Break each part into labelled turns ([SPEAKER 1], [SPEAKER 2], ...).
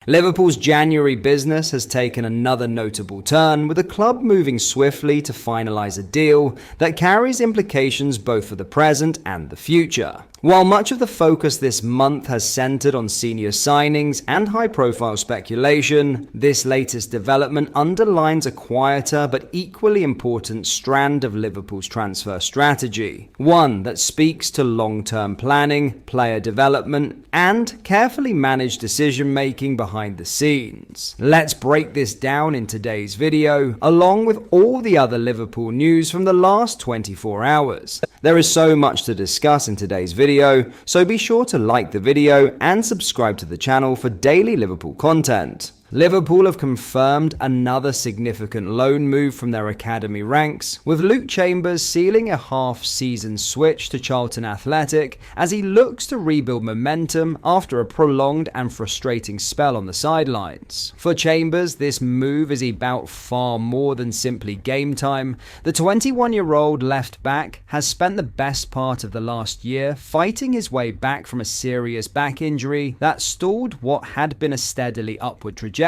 [SPEAKER 1] Liverpool's January business has taken another notable turn, with the club moving swiftly to finalise a deal that carries implications both for the present and the future. While much of the focus this month has centred on senior signings and high-profile speculation, this latest development underlines a quieter but equally important strand of Liverpool's transfer strategy, one that speaks to long-term planning, player development, and carefully managed decision-making behind the scenes. Let's break this down in today's video, along with all the other Liverpool news from the last 24 hours. There is so much to discuss in today's video, so be sure to like the video and subscribe to the channel for daily Liverpool content. Liverpool have confirmed another significant loan move from their academy ranks, with Luke Chambers sealing a half-season switch to Charlton Athletic as he looks to rebuild momentum after a prolonged and frustrating spell on the sidelines. For Chambers, this move is about far more than simply game time. The 21-year-old left-back has spent the best part of the last year fighting his way back from a serious back injury that stalled what had been a steadily upward trajectory.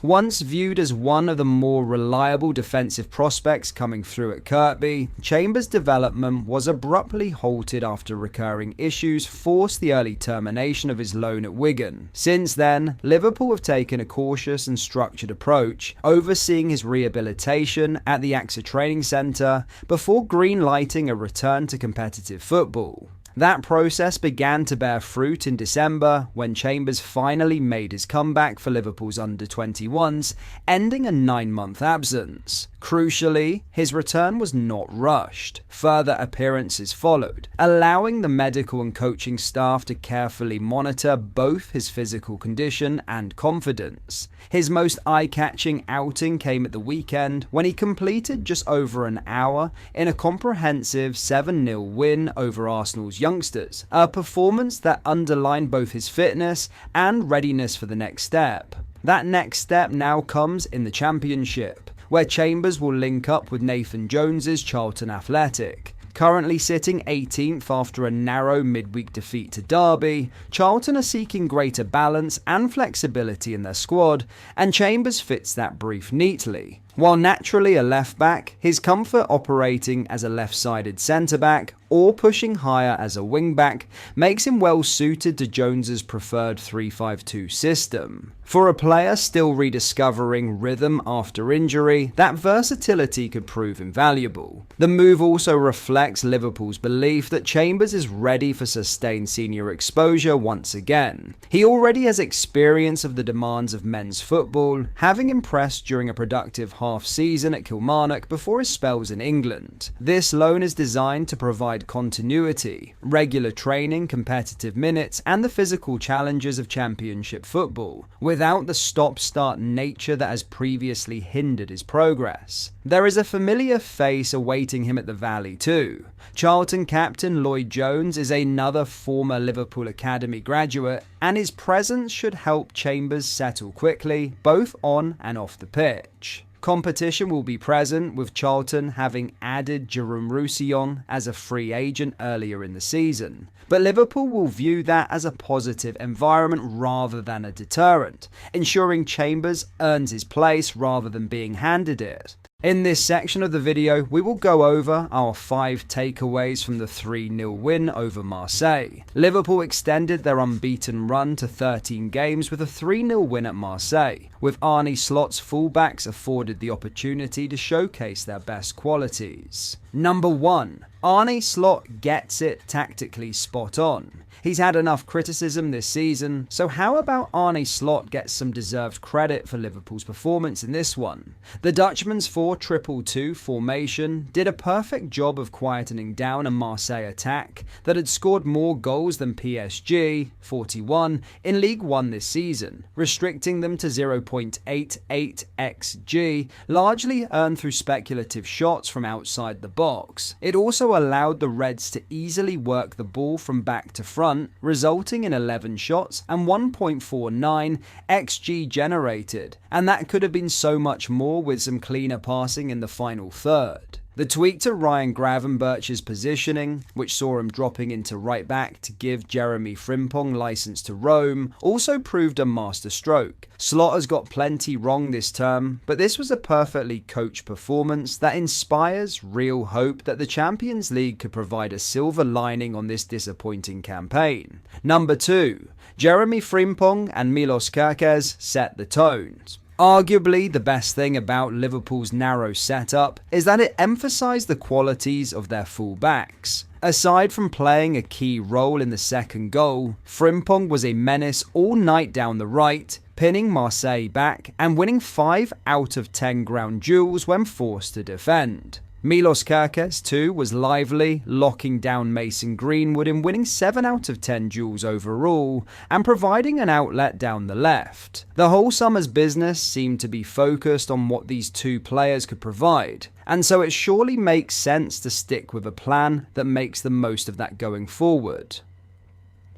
[SPEAKER 1] Once viewed as one of the more reliable defensive prospects coming through at Kirkby, Chambers' development was abruptly halted after recurring issues forced the early termination of his loan at Wigan. Since then, Liverpool have taken a cautious and structured approach, overseeing his rehabilitation at the AXA Training Centre before green-lighting a return to competitive football. That process began to bear fruit in December when Chambers finally made his comeback for Liverpool's under-21s, ending a 9-month absence. Crucially, his return was not rushed. Further appearances followed, allowing the medical and coaching staff to carefully monitor both his physical condition and confidence. His most eye-catching outing came at the weekend when he completed just over an hour in a comprehensive 7-0 win over Arsenal's youngsters, a performance that underlined both his fitness and readiness for the next step. That next step now comes in the Championship, where Chambers will link up with Nathan Jones's Charlton Athletic. Currently sitting 18th after a narrow midweek defeat to Derby, Charlton are seeking greater balance and flexibility in their squad, and Chambers fits that brief neatly. While naturally a left-back, his comfort operating as a left-sided centre-back or pushing higher as a wing-back makes him well suited to Jones's preferred 3-5-2 system. For a player still rediscovering rhythm after injury, that versatility could prove invaluable. The move also reflects Liverpool's belief that Chambers is ready for sustained senior exposure once again. He already has experience of the demands of men's football, having impressed during a productive half-season at Kilmarnock before his spells in England. This loan is designed to provide continuity, regular training, competitive minutes, and the physical challenges of Championship football, without the stop-start nature that has previously hindered his progress. There is a familiar face awaiting him at the Valley too. Charlton captain Lloyd Jones is another former Liverpool Academy graduate, and his presence should help Chambers settle quickly, both on and off the pitch. Competition will be present, with Charlton having added Jurgen as a free agent earlier in the season. But Liverpool will view that as a positive environment rather than a deterrent, ensuring Chambers earns his place rather than being handed it. In this section of the video, we will go over our 5 takeaways from the 3-0 win over Marseille. Liverpool extended their unbeaten run to 13 games with a 3-0 win at Marseille, with Arne Slot's fullbacks afforded the opportunity to showcase their best qualities. Number 1. Arne Slot gets it tactically spot on. He's had enough criticism this season, so how about Arne Slot gets some deserved credit for Liverpool's performance in this one? The Dutchman's 4-2-2 formation did a perfect job of quietening down a Marseille attack that had scored more goals than PSG, 41, in League One this season, restricting them to 0.88 xG, largely earned through speculative shots from outside the box. It also allowed the Reds to easily work the ball from back to front, resulting in 11 shots and 1.49 xG generated, and that could have been so much more with some cleaner passing in the final third. The tweak to Ryan Gravenberch's positioning, which saw him dropping into right back to give Jeremy Frimpong license to roam, also proved a masterstroke. Slot has got plenty wrong this term, but this was a perfectly coached performance that inspires real hope that the Champions League could provide a silver lining on this disappointing campaign. Number 2. Jeremy Frimpong and Milos Kerkez set the tones. Arguably, the best thing about Liverpool's narrow setup is that it emphasised the qualities of their full-backs. Aside from playing a key role in the second goal, Frimpong was a menace all night down the right, pinning Marseille back and winning 5 out of 10 ground duels when forced to defend. Milos Kerkez too was lively, locking down Mason Greenwood in winning 7 out of 10 duels overall and providing an outlet down the left. The whole summer's business seemed to be focused on what these two players could provide, and so it surely makes sense to stick with a plan that makes the most of that going forward.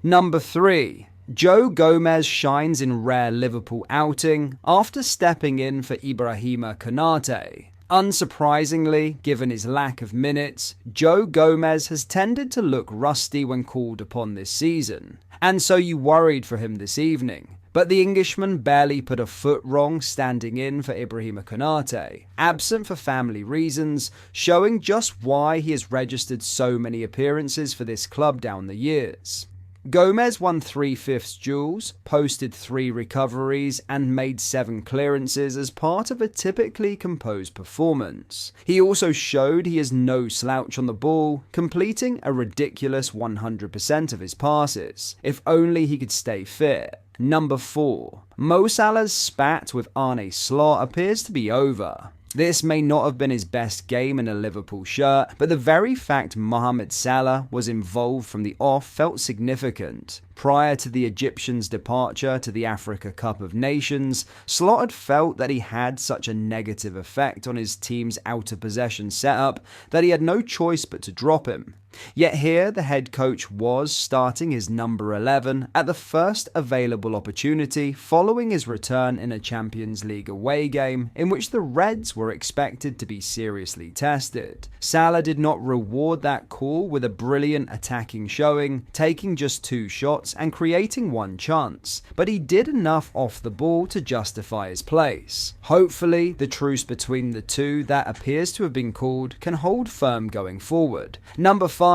[SPEAKER 1] Number 3. Joe Gomez shines in rare Liverpool outing after stepping in for Ibrahima Konate. Unsurprisingly, given his lack of minutes, Joe Gomez has tended to look rusty when called upon this season, and so you worried for him this evening. But the Englishman barely put a foot wrong standing in for Ibrahima Konate, absent for family reasons, showing just why he has registered so many appearances for this club down the years. Gomez won 3/5 duels, posted 3 recoveries and made 7 clearances as part of a typically composed performance. He also showed he is no slouch on the ball, completing a ridiculous 100% of his passes, if only he could stay fit. Number 4. Mo Salah's spat with Arne Slot appears to be over. This may not have been his best game in a Liverpool shirt, but the very fact Mohamed Salah was involved from the off felt significant. Prior to the Egyptians' departure to the Africa Cup of Nations, Slot had felt that he had such a negative effect on his team's out-of-possession setup that he had no choice but to drop him. Yet here, the head coach was starting his number 11 at the first available opportunity following his return in a Champions League away game in which the Reds were expected to be seriously tested. Salah did not reward that call with a brilliant attacking showing, taking just 2 shots and creating 1 chance, but he did enough off the ball to justify his place. Hopefully, the truce between the two that appears to have been called can hold firm going forward. Number 5.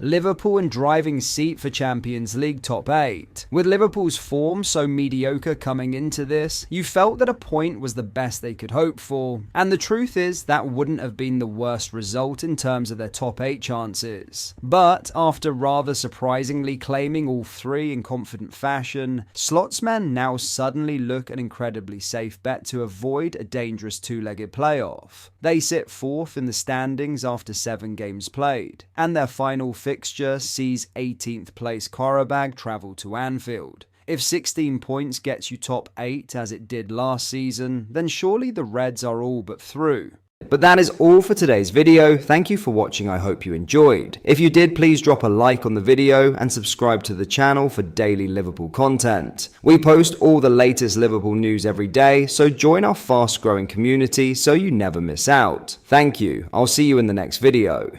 [SPEAKER 1] Liverpool in driving seat for Champions League top 8. With Liverpool's form so mediocre coming into this, you felt that a point was the best they could hope for, and the truth is that wouldn't have been the worst result in terms of their top 8 chances. But after rather surprisingly claiming all 3 in confident fashion, Slot's men now suddenly look an incredibly safe bet to avoid a dangerous 2-legged playoff. They sit 4th in the standings after 7 games played, and their final fixture sees 18th place Qarabag travel to Anfield. If 16 points gets you top 8 as it did last season, then surely the Reds are all but through. But that is all for today's video. Thank you for watching. I hope you enjoyed. If you did, please drop a like on the video and subscribe to the channel for daily Liverpool content. We post all the latest Liverpool news every day, so join our fast growing community so you never miss out. Thank you. I'll see you in the next video.